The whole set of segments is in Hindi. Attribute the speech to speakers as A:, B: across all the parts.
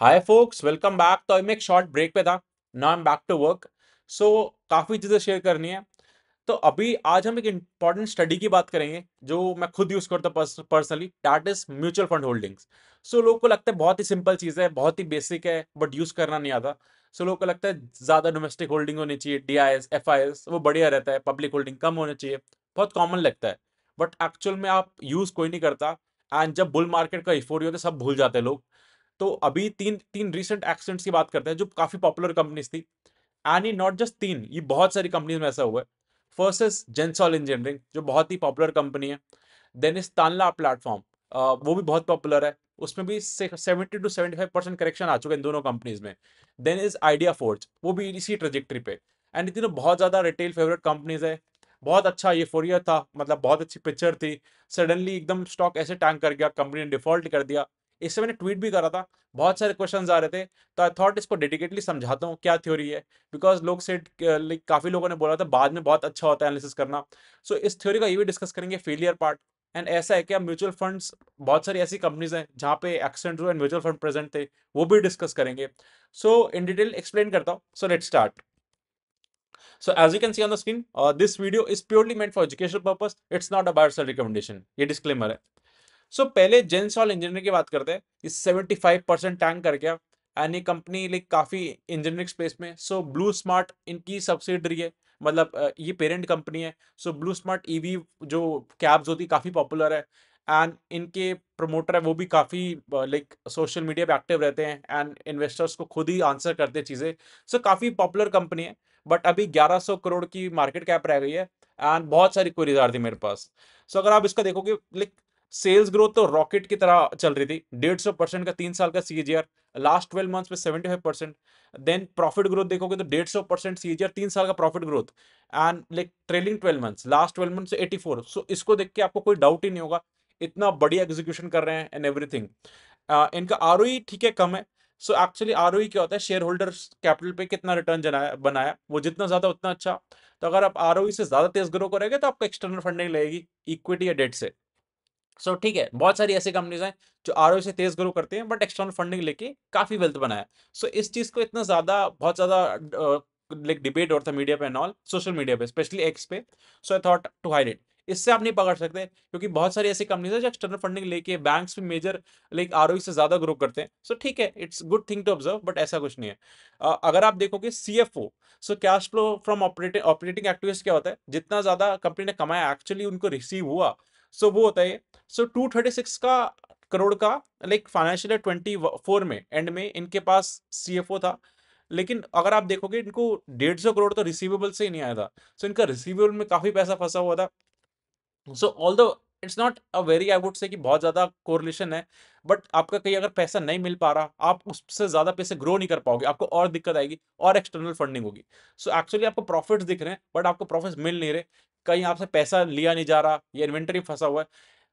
A: हाय फोक्स, वेलकम बैक। तो मैं एक शॉर्ट ब्रेक पे था। Now I am back to work. So काफ़ी चीज़ें शेयर करनी है। तो अभी आज हम एक इंपॉर्टेंट स्टडी की बात करेंगे जो मैं खुद यूज़ करता हूँ personally, that is mutual fund holdings. So लोगों को लगता है बहुत ही सिंपल चीज़ है, बहुत ही बेसिक है, बट यूज़ करना नहीं आता। सो लोगों को लगता है ज़्यादा डोमेस्टिक होल्डिंग होनी चाहिए, DIS FIS वो बढ़िया रहता है, पब्लिक होल्डिंग कम होनी चाहिए। बहुत कॉमन लगता है, बट एक्चुअल में आप यूज़ कोई नहीं करता। एंड जब बुल मार्केट का इफोरी होता है सब भूल जाते हैं लोग। तो अभी तीन तीन रिसेंट एक्सीडेंट्स की बात करते हैं जो काफी पॉपुलर कंपनीज थी। एंड ये नॉट जस्ट तीन, ये बहुत सारी कंपनीज में ऐसा हुआ है। फर्स्ट इज जेंसॉल इंजीनियरिंग जो बहुत ही पॉपुलर कंपनी है। देन इज तानला प्लेटफॉर्म, वो भी बहुत पॉपुलर है। उसमें भी 70 to 75% करेक्शन आ चुका है इन दोनों कंपनीज में। देन इज आइडिया फोर्ज, वो भी इसी ट्रेजेक्टरी पे। एंड ये तीनों बहुत ज्यादा रिटेल फेवरेट कंपनीज है। बहुत अच्छा ये फोरियर था, मतलब बहुत अच्छी पिक्चर थी। सडनली एकदम स्टॉक ऐसे टैंक कर गया, कंपनी ने डिफॉल्ट कर दिया। इससे मैंने ट्वीट भी करा था, बहुत सारे क्वेश्चंस आ रहे थे। तो आई थॉट इसको डेडिकेटली समझाता हूँ क्या थ्योरी है। बिकॉज लोग से लाइक काफी लोगों ने बोला था बाद में बहुत अच्छा होता है एनालिसिस करना। सो इस थ्योरी का ये भी डिस्कस करेंगे, फेलियर पार्ट। एंड ऐसा है क्या म्यूचुअल फंड्स, बहुत सारी ऐसी कंपनीज हैं जहाँ पे accent and mutual fund present थे, वो भी डिस्कस करेंगे। सो इन डिटेल एक्सप्लेन करता हूँ। So let's start. So as you can see on the screen, this video is purely meant for educational purpose. It's not a buyer sell recommendation. ये disclaimer है। सो पहले जेंसॉल इंजीनियरिंग की बात करते हैं। इस 75% टैंक कर गया। एंड ये कंपनी लाइक काफी इंजीनियरिंग स्पेस में। सो ब्लू स्मार्ट इनकी सब्सिडरी है, मतलब ये पेरेंट कंपनी है। सो ब्लू स्मार्ट ईवी जो कैब्स होती काफी पॉपुलर है। एंड इनके प्रमोटर है वो भी काफी लाइक सोशल मीडिया पे एक्टिव रहते हैं एंड इन्वेस्टर्स को खुद ही आंसर करते हैं चीजें। सो काफी पॉपुलर कंपनी है। बट अभी 1100 करोड़ की मार्केट कैप रह गई है। एंड बहुत सारी क्वेरीज आ रही थी मेरे पास। सो अगर आप इसका देखोगे, लाइक सेल्स ग्रोथ तो रॉकेट की तरह चल रही थी, 150% का 3 साल का CAGR। लास्ट 12 मंथ्स में 75%। देन प्रॉफिट ग्रोथ देखोगे तो 150% CAGR, 3 साल का profit growth. And like trailing 12 months, last 12 month से 84। सो इसको देख के आपको कोई डाउट ही नहीं होगा, इतना बढ़िया एग्जीक्यूशन कर रहे हैं एंड एवरीथिंग। इनका ROE ठीक है, कम है। सो एक्चुअली ROE क्या होता है, शेयर होल्डर्स कैपिटल पे कितना रिटर्न बनाया बनाया, वो जितना ज्यादा उतना अच्छा। तो अगर आप ROE से ज्यादा तेज ग्रो करोगे तो आपको एक्सटर्नल फंडिंग लगेगी, इक्विटी या डेट से। सो ठीक है, बहुत सारी ऐसी कंपनीज हैं जो ROE से तेज ग्रो करते हैं बट एक्सटर्नल फंडिंग लेके काफी वेल्थ बनाया। सो इस चीज को इतना ज्यादा, बहुत ज्यादा लाइक डिबेट होता है मीडिया पे, नॉल सोशल मीडिया पे, स्पेशली एक्स पे। So I thought to hide it. इससे आप नहीं पकड़ सकते क्योंकि बहुत सारी ऐसी कंपनीज है जो एक्सटर्नल फंडिंग लेके बैंक्स भी मेजर लाइक ROE से ज्यादा ग्रो करते हैं। सो ठीक है, it's good thing to observe, but ऐसा कुछ नहीं है। अगर आप देखोगे CFO, so cash flow from operating operating activities क्या होता है, जितना ज्यादा कंपनी ने कमाया एक्चुअली उनको रिसीव हुआ। सो वो होता है। सो 236 का करोड़ का लाइक फाइनेंशियल 24 में एंड में इनके पास CFO था। लेकिन अगर आप देखोगे इनको 150 करोड़ तो रिसीवेबल से ही नहीं आया था। सो इनका रिसीवेबल में काफी पैसा फंसा हुआ था। सो although it's not a very, I would say कि बहुत ज्यादा कोरिलेशन है। बट आपका कहीं अगर पैसा नहीं मिल पा रहा, आप उससे ज्यादा पैसे ग्रो नहीं कर पाओगे, आपको और दिक्कत आएगी और एक्सटर्नल फंडिंग होगी। सो एक्चुअली आपको प्रॉफिट्स दिख रहे हैं बट आपको प्रॉफिट्स मिल नहीं रहे। कहीं आपसे पैसा लिया नहीं जा रहा या इन्वेंटरी फंसा हुआ है।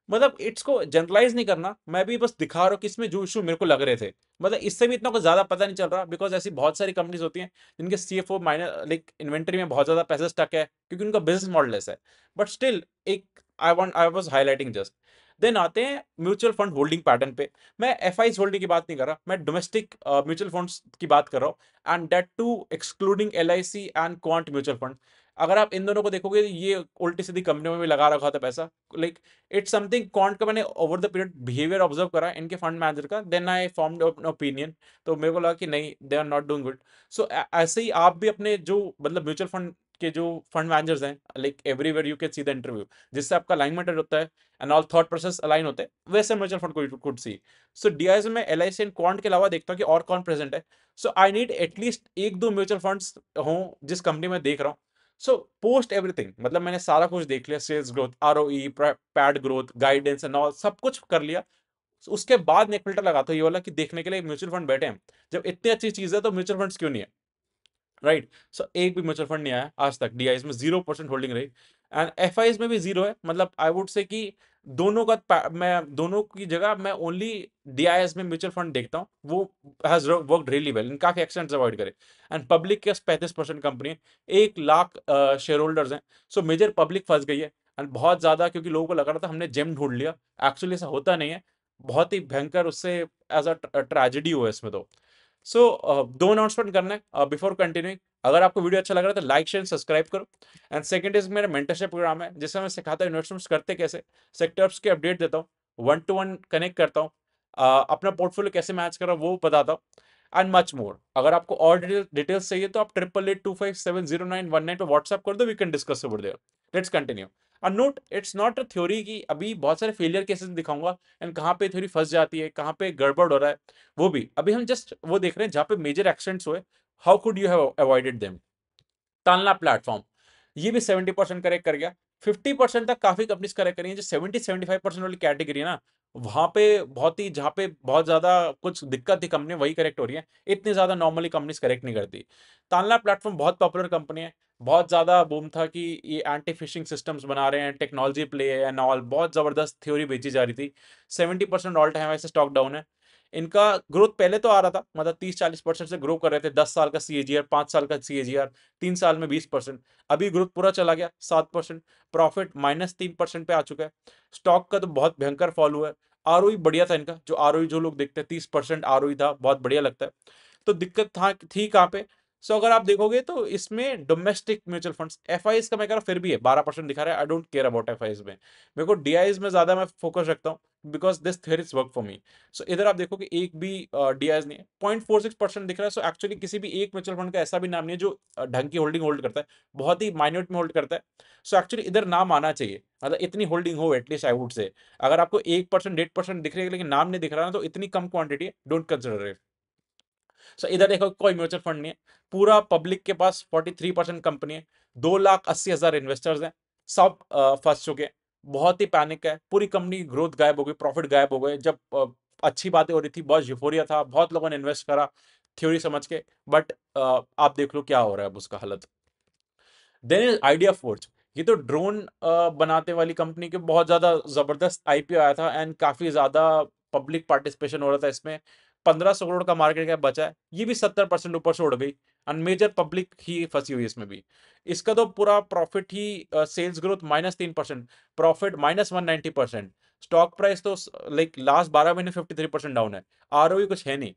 A: मतलब इट्स को जनरलाइज नहीं करना, मैं भी बस दिखा रहा हूँ कि इसमें जो इशू मेरे को लग रहे थे। मतलब इससे भी इतना कुछ ज्यादा पता नहीं चल रहा बिकॉज ऐसी बहुत सारी कंपनीज होती हैं जिनके CFO माइनर लाइक इन्वेंटरी में बहुत ज्यादा पैसा स्टक है क्योंकि उनका बिजनेस मॉडल ऐसा है। बट स्टिल एक, I was highlighting just. Then आते हैं म्यूचुअल फंड होल्डिंग पैटर्न पे। मैं FIs होल्डिंग की बात नहीं कर रहा, मैं डोमेस्टिक म्यूचुअल फंड्स की बात कर रहा हूँ, and that too excluding LIC and quant mutual fund. अगर आप इन दोनों को देखोगे ये उल्टी सीधी कंपनियों में भी लगा रखा था पैसा। लाइक इट्स समथिंग क्वांट का मैंने over the period behaviour observe करा इनके फंड मैनेजर का, then I formed an opinion. तो मेरे को लगा कि नहीं, they are not doing good. So ऐसे ही आप भी अपने जो मतलब म्यूचुअल फंड के जो फंड मैनेजर्स हैं, like everywhere you can see the interview, जिससे आपका अलाइनमेंट होता है and all thought process align होते हैं, वैसे म्यूचुअल फंड को कुड सी। सो DIS में LIC एंड क्वांट के अलावा देखता हूँ कि और कौन प्रेजेंट है। सो आई नीड एटलीस्ट एक दो म्यूचुअल फंड्स हों जिस कंपनी में देख रहा हूँ। सो पोस्ट एवरीथिंग, मतलब मैंने सारा कुछ देख लिया, sales growth, ROE, PAT growth, guidance and all सब कुछ कर लिया। उसके बाद मैं एक फिल्टर लगाता हूँ ये वाला कि देखने के लिए म्यूचुअल फंड बैठे हैं, जब इतनी अच्छी चीज है तो म्यूचुअल फंड्स क्यों नहीं है। राइट। सो एक भी म्यूचुअल फंड नहीं आया आज तक, DIs में 0% होल्डिंग रही। एंड FIs में भी जीरो है, मतलब आई वुड से कि दोनों का मैं दोनों की जगह मैं ओनली DIs में म्यूचुअल फंड देखता हूँ, वो हैज वर्कड रियली वेल, काफी एक्सटेंट्स अवॉइड करे। एंड पब्लिक के 35% कंपनी है, 1 लाख शेयर होल्डर्स हैं। सो मेजर पब्लिक फंस गई है। एंड बहुत ज्यादा, क्योंकि लोगों को लग रहा था हमने जेम ढूंढ लिया, एक्चुअली ऐसा होता नहीं है। बहुत ही भयंकर उससे एज अ ट्रेजेडी हुआ इसमें तो। सो दो अनाउंसमेंट करना है बिफोर कंटिन्यूइंग। अगर आपको वीडियो अच्छा लग रहा है तो लाइक शेयर सब्सक्राइब करो। एंड सेकंड इज मेरा मेंटरशिप प्रोग्राम है जिसमें मैं सिखाता हूँ इन्वेस्टमेंट्स करते कैसे, सेक्टर्स के अपडेट देता हूँ, वन टू वन कनेक्ट करता हूँ, अपना पोर्टफोलियो कैसे मैच करा वो बताता हूँ, एंड मच मोर। अगर आपको और डिटेल्स चाहिए तो आप 8882570919 पे व्हाट्सएप कर दो, we can discuss over there. Let's continue. और note, it's not a theory की अभी बहुत सारे फेलियर केसेस दिखाऊंगा एंड कहाँ पे थ्योरी फंस जाती है, कहाँ पे गड़बड़ हो रहा है, वो भी अभी हम जस्ट वो देख रहे हैं जहाँ पे मेजर एक्सीडेंट्स हुए, how could you have avoided them. तालना प्लेटफॉर्म ये भी 70% करेक्ट कर गया। 50% तक काफी कंपनीज करेक्ट करी हैं। जो 70-75% वाली कैटेगरी है ना, वहां पे बहुत ही, जहां पे बहुत ज्यादा कुछ दिक्कत थी कंपनी, वही करेक्ट हो रही है। इतनी ज्यादा नॉर्मली कंपनीज करेक्ट नहीं करती। तालना प्लेटफॉर्म बहुत पॉपुलर कंपनी है। बहुत ज्यादा बूम था कि ये एंटी फिशिंग सिस्टम्स बना रहे हैं, टेक्नोलॉजी प्ले है एंड ऑल, बहुत जबरदस्त थ्योरी बेची जा रही थी। 70% ऑल टाइम ऐसे स्टॉक डाउन है। इनका ग्रोथ पहले तो आ रहा था, मतलब 30-40% से ग्रो कर रहे थे। 10 साल का सीएजीआर, 5 साल का सीएजीआर, 3 साल में 20%। अभी ग्रोथ पूरा चला गया 7%। प्रॉफिट -3% पे आ चुका है। स्टॉक का तो बहुत भयंकर फॉल हुआ है। आरओई बढ़िया था इनका, जो आरओई जो लोग देखते हैं 30% आरओई था, बहुत बढ़िया लगता है। तो दिक्कत था थी कहाँ पे? सो अगर आप देखोगे तो इसमें डोमेस्टिक म्यूचुअल फंड्स, एफआईज का मैं कह रहा हूँ फिर भी है, 12% दिखा रहा है। I don't care about FIIs में, मेरे को डीआईज में ज्यादा मैं फोकस रखता हूँ, because this theories work for me. So इधर आप देखोगे एक भी डीआईज नहीं है। 0.46% दिख रहा है। सो एक्चुअली किसी भी एक म्यूचुअल फंड का ऐसा भी नाम नहीं है जो ढंग की होल्डिंग होल्ड करता है, बहुत ही माइन्यूट में होल्ड करता है। सो एक्चुअली इधर नाम आना चाहिए, मतलब इतनी होल्डिंग हो एटलीस्ट, आई वुड से। अगर आपको 1% 1.5% दिख रही है लेकिन नाम नहीं दिख रहा ना, तो इतनी कम क्वांटिटी है, डोंट कंसिडर इट। सो इधर देखो कोई म्यूचुअल फंड नहीं है। पूरा पब्लिक के पास 43% कंपनी है। 2,80,000 इन्वेस्टर्स हैं। सब फंस चुके हैं। बहुत ही पैनिक है, पूरी कंपनी की ग्रोथ गायब हो गई, प्रॉफिट गायब हो गए। जब अच्छी बातें हो रही थी, बहुत यूफोरिया था, बहुत लोगों ने इन्वेस्ट करा थ्योरी समझ के, बट आप देख लो क्या हो रहा है अब उसका हालत। Then is Idea Forge. ये तो ड्रोन बनाते वाली कंपनी के बहुत ज्यादा जबरदस्त आईपीओ आया था एंड काफी ज्यादा पब्लिक पार्टिसिपेशन हो रहा था इसमें। 1500 करोड़ का मार्केट कैप बचा है, ये भी 70% ऊपर से उड़ गई। एंड मेजर पब्लिक ही फंसी हुई है इसमें भी। इसका तो पूरा प्रॉफिट ही, sales growth -3%, profit -190%। Stock price तो लाइक लास्ट 12 महीने 53% डाउन है। आरओई कुछ है नहीं।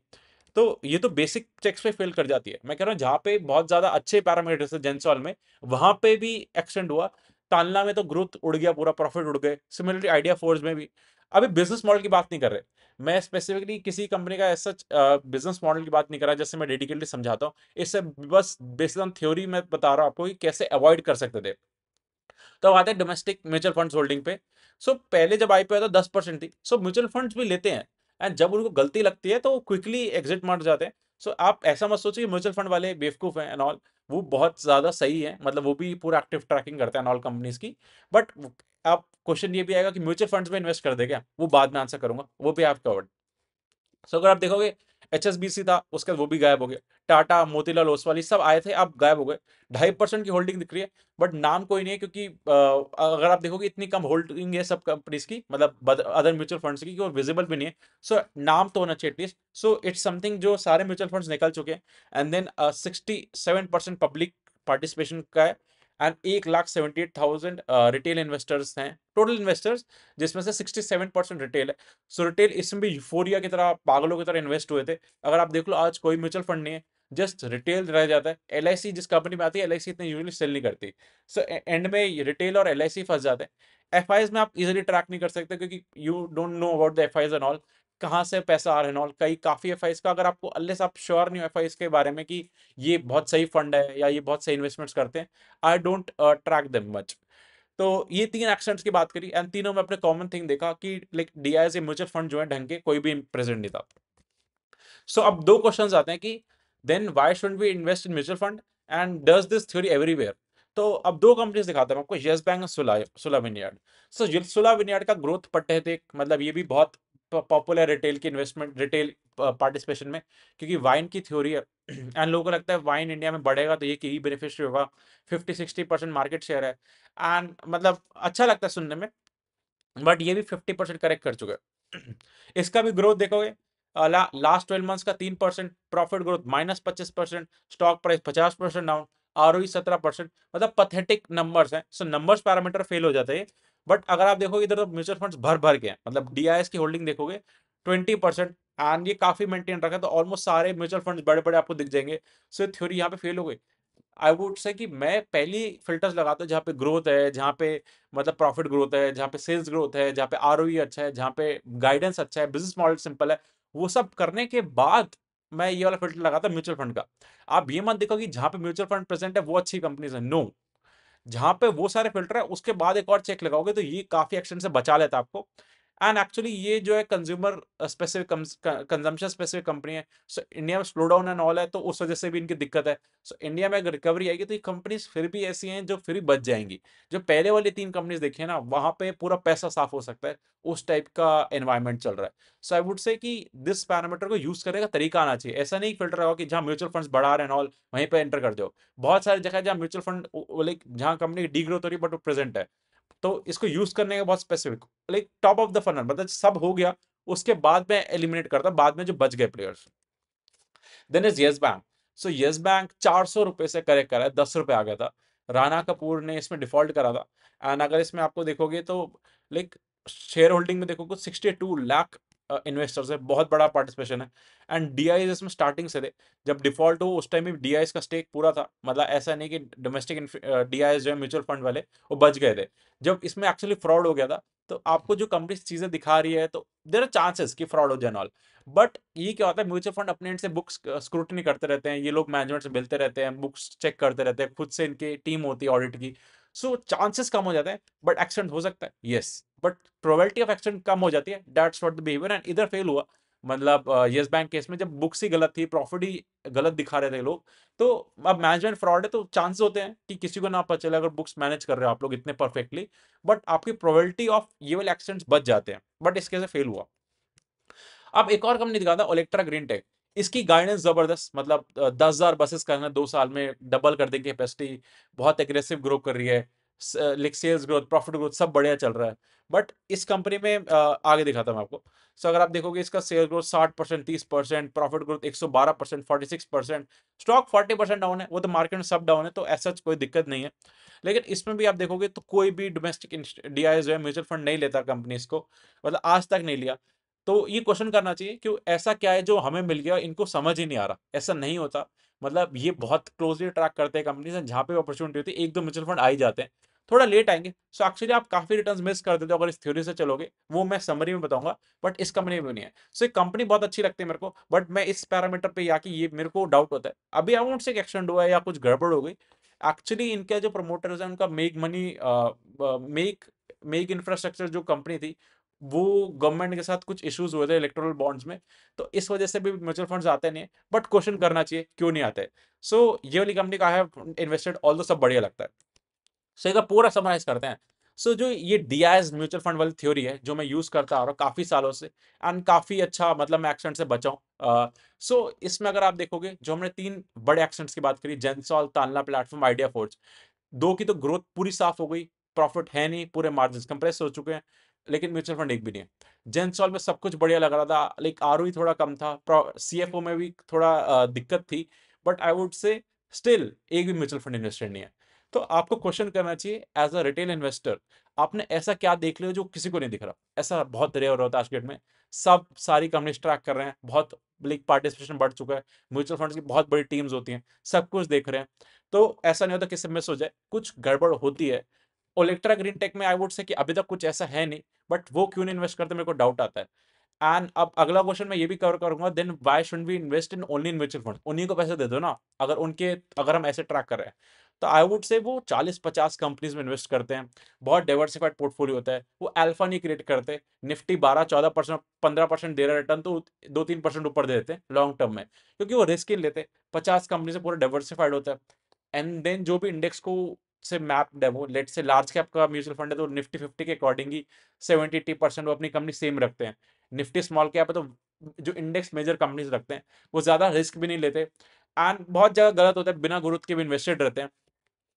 A: तो ये तो बेसिक चेक्स पे फेल कर जाती है। मैं कह रहा हूँ जहाँ पे बहुत ज्यादा अच्छे पैरामीटर्स है जेंसॉल में, वहां पे भी एक्सटेंड हुआ। तालना में तो ग्रोथ उड़ गया, पूरा प्रॉफिट उड़ गए। सिमिलरली आइडिया फोर्स में भी। अभी बिजनेस मॉडल की बात नहीं कर रहे, मैं स्पेसिफिकली किसी कंपनी का ऐसा बिजनेस मॉडल की बात नहीं कर रहा, जैसे मैं डेडिकेटली समझाता हूँ। इससे बस बेस्ड ऑन थ्योरी मैं बता रहा हूँ आपको कि कैसे अवॉइड कर सकते थे। तो अब आते हैं डोमेस्टिक म्यूचुअल फंड्स होल्डिंग पे। सो पहले जब आईपीओ था 10% थी। सो म्यूचुअल फंड्स भी लेते हैं, एंड जब उनको गलती लगती है तो क्विकली एग्जिट मार जाते हैं। सो आप ऐसा मत सोचिए कि म्यूचुअल फंड वाले बेवकूफ हैं एंड ऑल। वो बहुत ज्यादा सही है, मतलब वो भी पूरा एक्टिव ट्रैकिंग करते हैं ऑल कंपनीज की। बट आप क्वेश्चन ये भी आएगा कि म्यूचुअल फंड्स में इन्वेस्ट कर दे क्या, वो बाद में आंसर करूंगा, वो भी आप कवर्ड। सो अगर आप देखोगे, एचएसबीसी था, उसके बाद वो भी गायब हो गया। टाटा, मोतीलाल ओसवाल, ये सब आए थे, अब गायब हो गए। 2.5% की होल्डिंग दिख रही है, बट नाम कोई नहीं है, क्योंकि अगर आप देखोगे इतनी कम होल्डिंग है सब कंपनीज की, मतलब अदर म्यूचुअल फंड्स की, कि वो विजिबल भी नहीं है। सो नाम तो होना चाहिए एटलीस्ट। सो इट्स समथिंग जो सारे म्यूचुअल फंड्स निकल चुके हैं। एंड देन 67% पब्लिक पार्टिसिपेशन का है। एंड 1,78,000 रिटेल इन्वेस्टर्स हैं, टोटल इन्वेस्टर्स, जिसमें से 67% रिटेल है। सो रिटेल इसमें भी यूफोरिया की तरह, पागलों की तरह इन्वेस्ट हुए थे। अगर आप देख लो आज कोई म्यूचुअल फंड नहीं है, जस्ट रिटेल रह जाता है। एलआईसी जिस कंपनी में आती है, एलआईसी इतनी यूजुअली सेल नहीं करती। सो एंड में रिटेल और एलआईसी फंस जाते हैं। एफआईज में आप इजीली ट्रैक नहीं कर सकते, क्योंकि you don't know about the FIIs and all, कहाँ से पैसा आ रहा है ऑल। कई काफी एफआईज का, अगर आपको अनलेस आप श्योर नहीं हो एफआईज के बारे में कि ये बहुत सही फंड है या ये बहुत सही इन्वेस्टमेंट्स करते हैं, I don't track them much. तो ये तीन एक्सेंट्स की बात करी, एंड तीनों में अपने कॉमन थिंग देखा कि लाइक डीआईएस म्यूचुअल फंड जो है ढंग के कोई भी प्रेजेंट नहीं था। सो अब दो क्वेश्चंस आते हैं कि then why should we invest in mutual fund, and does this theory everywhere. तो अब दो कंपनीज दिखाता हूं आपको, यस बैंक और सुला विनयार्ड। सो सुला विनयार्ड का ग्रोथ पट्टे, मतलब ये भी बहुत पॉपुलर रिटेल की इन्वेस्टमेंट, रिटेल पार्टिसिपेशन में, क्योंकि वाइन की थ्योरी है। एंड लोगों को लगता है वाइन इंडिया में बढ़ेगा तो ये की बेनिफिशियरी होगा। 50-60% मार्केट शेयर है, एंड मतलब अच्छा लगता है सुनने में, बट ये भी 50% करेक्ट कर चुका है। इसका भी ग्रोथ देखोगे, लास्ट 12 मंथ्स का 3%, profit growth -25%, stock price 50% down, ROE 17%। मतलब पथेटिक नंबर्स हैं। सो नंबर्स पैरामीटर फेल हो जाते हैं, बट अगर आप देखोगे इधर तो म्यूचुअल फंड्स भर भर के हैं, मतलब डीआईएस की होल्डिंग देखोगे 20%, एंड ये काफी मेंटेन रखा है, तो ऑलमोस्ट सारे म्यूचुअल फंड्स बड़े बड़े आपको दिख जाएंगे। सो थ्योरी यहाँ पे फेल हो गई। आई वुड से कि मैं पहली फिल्टर्स लगाता हूँ जहाँ पे ग्रोथ है, जहाँ पे मतलब प्रॉफिट ग्रोथ है, जहाँ पे सेल्स ग्रोथ है, जहाँ पे आरओई अच्छा है, जहाँ पे गाइडेंस अच्छा है, बिजनेस मॉडल सिंपल है। वो सब करने के बाद मैं ये वाला फिल्टर लगाता हूँ म्यूचुअल फंड का। आप ये मत देखो कि जहाँ पे म्यूचुअल फंड प्रेजेंट है वो अच्छी कंपनीज है, नो। जहां पे वो सारे फिल्टर है उसके बाद एक और चेक लगाओगे तो ये काफी एक्शन से बचा लेता है आपको। एंड एक्चुअली ये जो है consumer specific consumption specific company है। सो इंडिया में स्लो डाउन एंड ऑल है, तो उस वजह से भी इनकी दिक्कत है। सो इंडिया में अगर रिकवरी आएगी तो ये कंपनीज फिर भी ऐसी हैं जो फिर भी बच जाएंगी। जो पहले वाली 3 कंपनीज देखी है ना, वहां पे पूरा पैसा साफ हो सकता है, उस टाइप का एनवायरमेंट चल रहा है। सो आई वुड से कि दिस पैरामीटर को यूज करने का तरीका आना चाहिए। ऐसा नहीं फिल्टर होगा कि जहां म्यूचुअल फंड्स बढ़ा रहे हैं ऑल वहीं पे एंटर कर जाओ। बहुत सारी जगह है जहाँ म्यूचुअल फंड लाइक जहाँ कंपनी की डी ग्रोथ हो रही है बट वो प्रेजेंट है, तो इसको यूज करने का बहुत specific, like top of the funnel, मतलब सब हो गया उसके बाद में एलिमिनेट करता बाद में जो बच गए players. Then is Yes Bank. So Yes Bank 400 रुपए से करेक्ट करा है, 10 रुपए आ गया था। राणा कपूर ने इसमें डिफॉल्ट करा था। एंड अगर इसमें आपको देखोगे तो लाइक शेयर होल्डिंग में देखोगे 62 लाख इन्वेस्टर्स है, बहुत बड़ा पार्टिसिपेशन है। एंड डीआई इसमें स्टार्टिंग से थे, जब डिफॉल्ट हो उस टाइम भी डीआई का स्टेक पूरा था, मतलब ऐसा नहीं कि डोमेस्टिक डीआई जो है म्यूचुअल फंड वाले वो बच गए थे। जब इसमें एक्चुअली फ्रॉड हो गया था, तो आपको जो कंपनी चीजें दिखा रही है तो देर आर चांसेस कि फ्रॉड हो जाए। बट ये क्या होता है, म्यूचुअल फंड अपने एंड से बुक्स स्क्रूटनी करते रहते हैं, ये लोग मैनेजमेंट से मिलते रहते हैं, बुक्स चेक करते रहते हैं, खुद से इनकी टीम होती है ऑडिट की। सो चांसेस कम हो जाते हैं, बट एक्सीडेंट हो सकता है, yes. But probability of accident कम हो जाती है, that's what the behaviour. And इधर फेल हुआ, मतलब यस बैंक केस में जब बुक्स ही गलत थी, प्रॉफिट ही गलत दिखा रहे थे लोग, तो अब मैनेजमेंट फ्रॉड है तो चांसेस होते हैं कि किसी को ना पता चले अगर बुक्स मैनेज कर रहे हो आप लोग इतने परफेक्टली। बट आपकी प्रोबेबिलिटी ऑफ ये वाले एक्सीडेंट्स बच जाते हैं, बट इसके से फेल हुआ। अब एक और कंपनी दिखाता ओलेक्ट्रा ग्रीन टेक। इसकी गाइडेंस जबरदस्त, मतलब 10,000 बसेस करना 2 साल में डबल कर देंगे कैपेसिटी, बहुत एग्रेसिव ग्रो कर रही है, like sales growth profit growth सब बढ़िया चल रहा है। बट इस कंपनी में आगे दिखाता हूं मैं आपको। सो अगर आप देखोगे इसका sales growth 60%, 30%, profit growth 112%, 46%, stock 40% down है, वो तो मार्केट में सब डाउन है, तो ऐसा कोई दिक्कत नहीं है। लेकिन इसमें भी आप देखोगे तो कोई भी डोमेस्टिक डीआई जो है म्यूचुअल फंड नहीं लेता कंपनीज को, मतलब आज तक नहीं लिया। तो ये क्वेश्चन करना चाहिए कि ऐसा क्या है जो हमें मिल गया, इनको समझ ही नहीं आ रहा, ऐसा नहीं होता। मतलब ये बहुत क्लोजली ट्रैक करते हैं कंपनीज, जहां पे अपॉर्चुनिटी होती है एक दो म्यूचुअल फंड आ ही जाते हैं, थोड़ा लेट आएंगे। सो एक्चुअली आप काफी रिटर्न्स मिस कर देते हो अगर इस थ्योरी से चलोगे, वो मैं समरी में बताऊंगा। बट इस कंपनी में भी नहीं है। सो एक कंपनी बहुत अच्छी लगती है मेरे को, बट मैं इस पैरामीटर पे आके ये मेरे को डाउट होता है। अभी अमाउंट से एक्सटेंड हुआ है या कुछ गड़बड़ हो गई। एक्चुअली इनके जो प्रमोटर्स हैं उनका make money, make make infrastructure जो कंपनी थी, वो गवर्नमेंट के साथ कुछ इश्यूज हुए थे इलेक्टोरल बॉन्ड्स में, तो इस वजह से भी म्यूचुअल फंड्स आते नहीं है। बट क्वेश्चन करना चाहिए क्यों नहीं आते। सो ये वाली कंपनी का है इन्वेस्टेड, ऑल सब बढ़िया लगता है। सो इसका पूरा समराइज करते हैं। सो जो ये डीआईएस म्यूचुअल फंड वाली थ्योरी है जो मैं यूज करता आ रहा हूँ काफी सालों से, एंड काफी अच्छा, मतलब मैं एक्सीडेंट से बचा हूँ। सो इसमें अगर आप देखोगे जो हमने 3 बड़े एक्सीडेंट्स की बात करी, जेंसॉल, तानला प्लेटफॉर्म, आइडिया फोर्ज, दो की तो ग्रोथ पूरी साफ हो गई, प्रॉफिट है नहीं, पूरे मार्जिन कंप्रेस हो चुके हैं, लेकिन म्यूचुअल फंड एक भी नहीं है। जेंसॉल में सब कुछ बढ़िया लग रहा था, लाइक आरओई थोड़ा कम था, सीएफओ में भी थोड़ा दिक्कत थी, but I would say still एक भी म्यूचुअल फंड इन्वेस्टेड नहीं है। तो आपको क्वेश्चन करना चाहिए एज अ रिटेल इन्वेस्टर, आपने ऐसा क्या देख लिया जो किसी को नहीं दिख रहा। ऐसा बहुत रेयर होता है आज के डेट में, सब सारी कंपनीज ट्रैक कर रहे हैं, बहुत लाइक पार्टिसिपेशन बढ़ चुका है, म्यूचुअल फंड्स की बहुत बड़ी टीम्स होती हैं, सब कुछ देख रहे हैं। तो ऐसा नहीं होता किसी मिस हो जाए, कुछ गड़बड़ होती है। ओलेक्ट्रा ग्रीन टेक में आई वुड से कि अभी तक कुछ ऐसा है नहीं, बट वो क्यों नहीं इन्वेस्ट करते मेरे को डाउट आता है। एंड अब अगला क्वेश्चन मैं ये भी कवर करूंगा, then why should we invest in only in mutual fund, उन्हीं को पैसे दे दो ना, अगर उनके, अगर हम ऐसे ट्रैक कर रहे हैं। तो आई वुड से वो 40-50 कंपनीज में इन्वेस्ट करते हैं, बहुत डाइवर्सिफाइड पोर्टफोलियो होता है, वो अल्फा नहीं क्रिएट करते। निफ्टी 12-14%, 15% दे रहा रिटर्न, तो 2-3% ऊपर दे देते हैं लॉन्ग टर्म में, क्योंकि वो रिस्क ही नहीं लेते। 50 कंपनी से पूरा डाइवर्सिफाइड होता है। एंड देन जो भी इंडेक्स को से मैप है, वो लेट से लार्ज कैप का म्यूचुअल फंड है तो निफ्टी 50 के अकॉर्डिंग ही 70-80% वो अपनी कंपनी सेम रखते हैं। निफ्टी स्मॉल कैप है तो जो इंडेक्स मेजर कंपनीज रखते हैं वो ज्यादा रिस्क भी नहीं लेते। एंड बहुत जगह गलत होता है, बिना ग्रोथ के भी इन्वेस्टेड रहते हैं।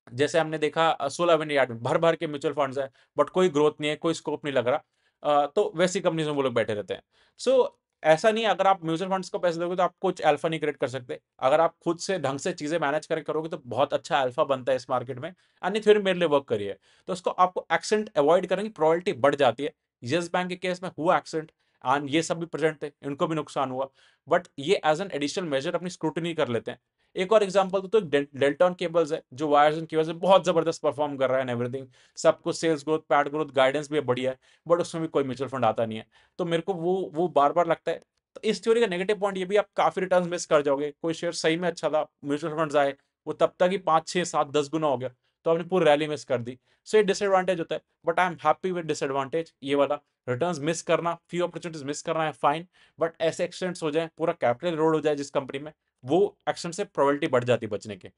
A: जैसे हमने देखा 16 यार्ड में भर भर के म्यूचुअल फंड्स है, बट कोई ग्रोथ नहीं है, कोई स्कोप नहीं लग रहा। तो वैसी कंपनीज में वो लोग बैठे रहते हैं। सो ऐसा नहीं है अगर आप म्यूचुअल फंड्स को पैसे दोगे तो आप कुछ अल्फा नहीं क्रिएट कर सकते। अगर आप खुद से ढंग से चीजें मैनेज करके करोगे तो बहुत अच्छा अल्फा बनता है इस मार्केट में। अन्य थ्योरी मेरे लिए वर्क करी है। तो उसको आपको एक्सेंट अवॉइड करने की प्रोबेबिलिटी बढ़ जाती है। यस बैंक के केस में हुआ एक्सेंट, एंड ये सब भी प्रेजेंट थे, इनको भी नुकसान हुआ। बट ये एज एन एडिशनल मेजर अपनी स्क्रूटनी कर लेते हैं। एक और एग्जांपल तो डेल्टॉन केबल्स है, जो वायर्स एंड केबल्स में बहुत जबरदस्त परफॉर्म कर रहा है एंड एवरीथिंग। सब कुछ sales growth, PAT growth, guidance भी बढ़िया है, बट उसमें भी कोई म्यूचुअल फंड आता नहीं है। तो मेरे को वो बार बार लगता है। तो इस थ्योरी का नेगेटिव पॉइंट ये भी, आप काफी रिटर्न मिस कर जाओगे। कोई शेयर सही में अच्छा था, म्यूचुअल फंड्स आए, वो तब तक ही 5 6 7 10 गुना हो गया, तो आपने पूरी रैली मिस कर दी। सो ये डिसएडवांटेज होता है, but I am happy with disadvantage ये वाला। रिटर्न्स मिस करना, फ्यू अपॉर्चुनिटीज मिस करना है फाइन, बट ऐसे एक्सीडेंट्स हो जाए, पूरा कैपिटल रोड हो जाए जिस कंपनी में, वो एक्शन से प्रोबेबिलिटी बढ़ जाती है बचने की।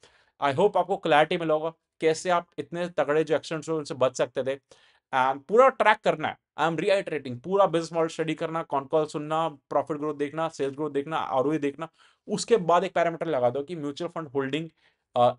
A: आई होप आपको क्लैरिटी मिला होगा कैसे आप इतने तगड़े जो एक्सीडेंट्स हो उनसे बच सकते थे। एंड पूरा ट्रैक करना है, आई एम रीआइटरेटिंग, पूरा बिजनेस मॉडल स्टडी करना, कॉन कॉल सुनना, प्रॉफिट ग्रोथ देखना, सेल्स ग्रोथ देखना, आरओई देखना। उसके बाद एक पैरामीटर लगा दो कि म्यूचुअल फंड होल्डिंग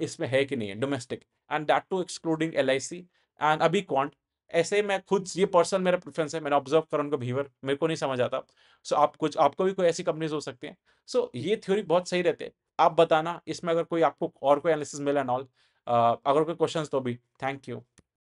A: इसमें है कि नहीं है domestic, and that too excluding LIC and अभी क्वांट। ऐसे मैं खुद, ये पर्सनल मेरा प्रेफरेंस है, मैंने ऑब्जर्व करा उनका बिहेवियर, मेरे को नहीं समझ आता। सो आप कुछ, आपको भी कोई ऐसी कंपनीज हो सकती हैं। सो ये थ्योरी बहुत सही रहते हैं। आप बताना इसमें अगर कोई आपको और कोई एनालिसिस मिला एंड ऑल। अगर कोई क्वेश्चंस तो भी थैंक यू।